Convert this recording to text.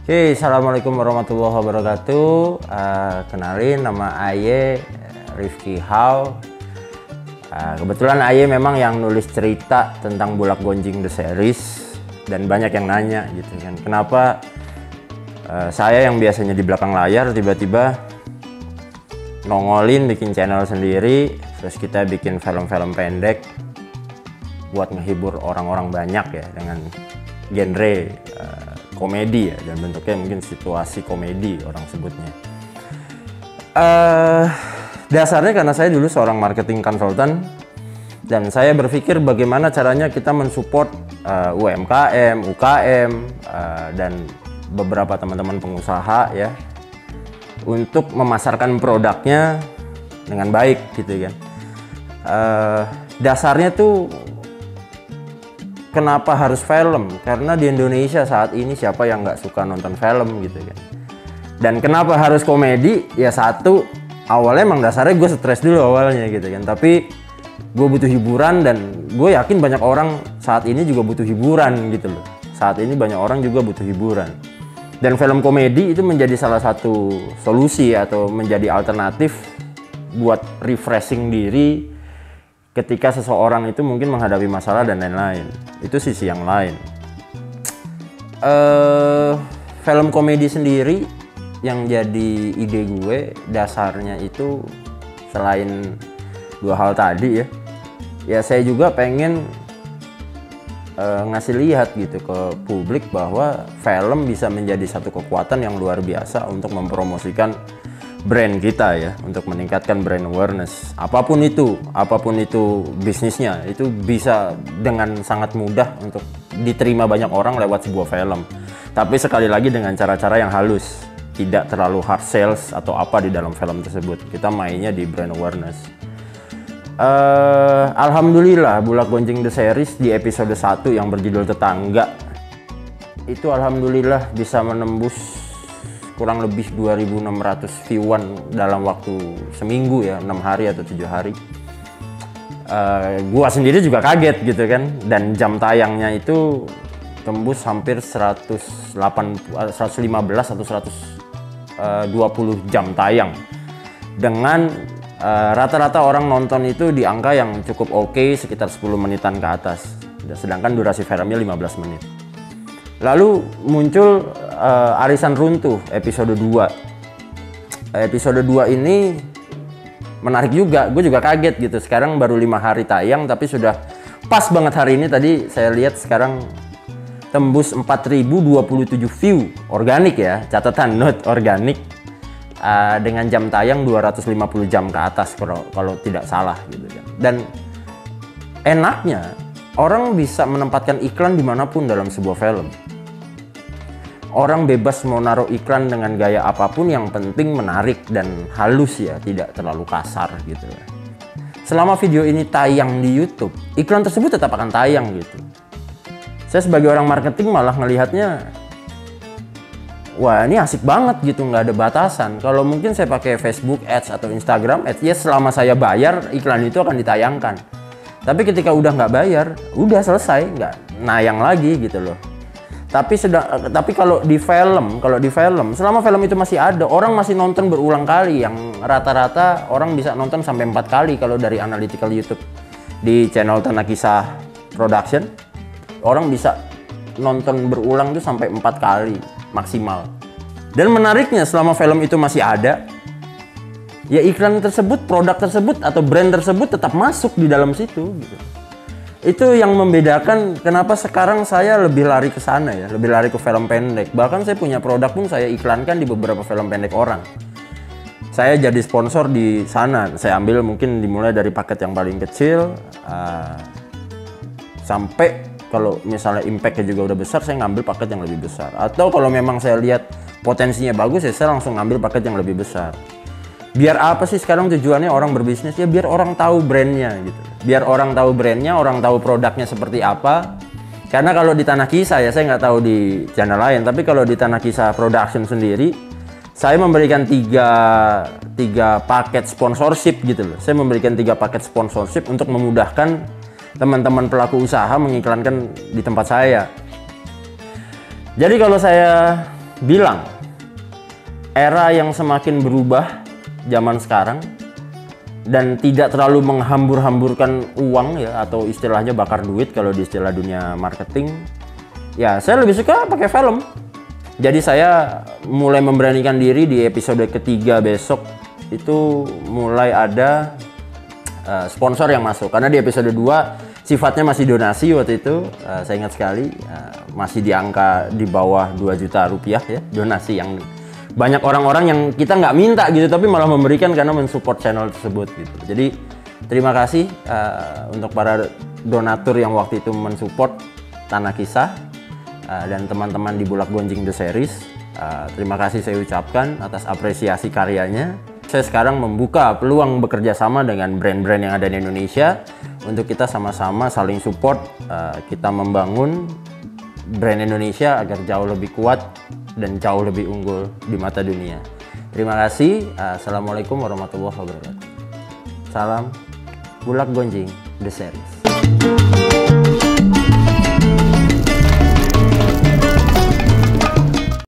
Oke, assalamualaikum warahmatullahi wabarakatuh. Kenalin, nama Aye Rifki Hao. Kebetulan Aye memang yang nulis cerita tentang Bulak Gonjing The Series, dan banyak yang nanya gitu kan, kenapa saya yang biasanya di belakang layar tiba-tiba nongolin bikin channel sendiri, terus kita bikin film-film pendek buat menghibur orang-orang banyak ya, dengan genre komedi ya, dan bentuknya mungkin situasi komedi orang sebutnya. Dasarnya karena saya dulu seorang marketing consultant, dan saya berpikir bagaimana caranya kita mensupport UMKM, UKM, dan beberapa teman-teman pengusaha ya, untuk memasarkan produknya dengan baik gitu kan. Dasarnya tuh kenapa harus film? Karena di Indonesia saat ini siapa yang nggak suka nonton film gitu kan. Dan kenapa harus komedi? Ya satu, awalnya emang dasarnya gue stres dulu awalnya gitu kan. Tapi gue butuh hiburan, dan gue yakin banyak orang saat ini juga butuh hiburan gitu loh. Saat ini banyak orang juga butuh hiburan. Dan film komedi itu menjadi salah satu solusi atau menjadi alternatif buat refreshing diri ketika seseorang itu mungkin menghadapi masalah dan lain-lain. Itu sisi yang lain. Film komedi sendiri yang jadi ide gue dasarnya itu selain dua hal tadi ya saya juga pengen ngasih lihat gitu ke publik bahwa film bisa menjadi satu kekuatan yang luar biasa untuk mempromosikan brand kita ya, untuk meningkatkan brand awareness. Apapun itu bisnisnya, itu bisa dengan sangat mudah untuk diterima banyak orang lewat sebuah film. Tapi sekali lagi dengan cara-cara yang halus, tidak terlalu hard sales atau apa di dalam film tersebut. Kita mainnya di brand awareness. Alhamdulillah Bulak Gonjing The Series di episode 1 yang berjudul Tetangga itu alhamdulillah bisa menembus kurang lebih 2.600 viewan dalam waktu seminggu ya, 6 hari atau 7 hari. Gua sendiri juga kaget gitu kan, dan jam tayangnya itu tembus hampir 115 atau 120 jam tayang, dengan rata-rata orang nonton itu di angka yang cukup oke, sekitar 10 menitan ke atas, sedangkan durasi filmnya 15 menit. Lalu muncul Arisan Runtuh episode 2. Episode 2 ini menarik juga, gue juga kaget gitu. Sekarang baru 5 hari tayang, tapi sudah pas banget hari ini. Tadi saya lihat sekarang tembus 4.027 view organik ya, catatan not organik, dengan jam tayang 250 jam ke atas kalau tidak salah gitu kan. Dan enaknya orang bisa menempatkan iklan dimanapun dalam sebuah film. Orang bebas mau naruh iklan dengan gaya apapun, yang penting menarik dan halus ya, tidak terlalu kasar gitu ya. Selama video ini tayang di YouTube, iklan tersebut tetap akan tayang gitu. Saya sebagai orang marketing malah ngelihatnya, wah ini asik banget gitu, nggak ada batasan. Kalau mungkin saya pakai Facebook Ads atau Instagram Ads, ya selama saya bayar iklan itu akan ditayangkan. Tapi ketika udah nggak bayar, udah selesai, nggak nayang lagi gitu loh. Tapi kalau di film, selama film itu masih ada, orang masih nonton berulang kali. Yang rata-rata orang bisa nonton sampai 4 kali kalau dari analytical YouTube di channel Tanah Kisah Production. Orang bisa nonton berulang itu sampai 4 kali maksimal. Dan menariknya, selama film itu masih ada, ya iklan tersebut, produk tersebut atau brand tersebut tetap masuk di dalam situ gitu. Itu yang membedakan kenapa sekarang saya lebih lari ke sana ya, lebih lari ke film pendek. Bahkan saya punya produk pun saya iklankan di beberapa film pendek orang. Saya jadi sponsor di sana. Saya ambil mungkin dimulai dari paket yang paling kecil sampai kalau misalnya impactnya juga udah besar, saya ngambil paket yang lebih besar. Atau kalau memang saya lihat potensinya bagus, ya saya langsung ngambil paket yang lebih besar. Biar apa sih sekarang tujuannya orang berbisnis? Ya biar orang tahu brandnya gitu. Biar orang tahu brandnya, orang tahu produknya seperti apa. Karena kalau di Tanah Kisah ya, saya nggak tahu di channel lain, tapi kalau di Tanah Kisah Production sendiri, saya memberikan tiga paket sponsorship gitu loh. Saya memberikan 3 paket sponsorship untuk memudahkan teman-teman pelaku usaha mengiklankan di tempat saya. Jadi kalau saya bilang era yang semakin berubah zaman sekarang dan tidak terlalu menghambur-hamburkan uang ya, atau istilahnya bakar duit kalau di istilah dunia marketing. Ya, saya lebih suka pakai film. Jadi saya mulai memberanikan diri di episode ketiga besok itu mulai ada sponsor yang masuk. Karena di episode 2 sifatnya masih donasi waktu itu, saya ingat sekali, masih di angka di bawah 2 juta rupiah ya, donasi yang banyak orang-orang yang kita nggak minta gitu, tapi malah memberikan karena mensupport channel tersebut gitu. Jadi terima kasih untuk para donatur yang waktu itu mensupport Tanah Kisah dan teman-teman di Bulak Gonjing The Series. Terima kasih saya ucapkan atas apresiasi karyanya. Saya sekarang membuka peluang bekerja sama dengan brand-brand yang ada di Indonesia untuk kita sama-sama saling support, kita membangun brand Indonesia agar jauh lebih kuat dan jauh lebih unggul di mata dunia. Terima kasih. Assalamualaikum warahmatullahi wabarakatuh. Salam Bulak Gonjing The Series.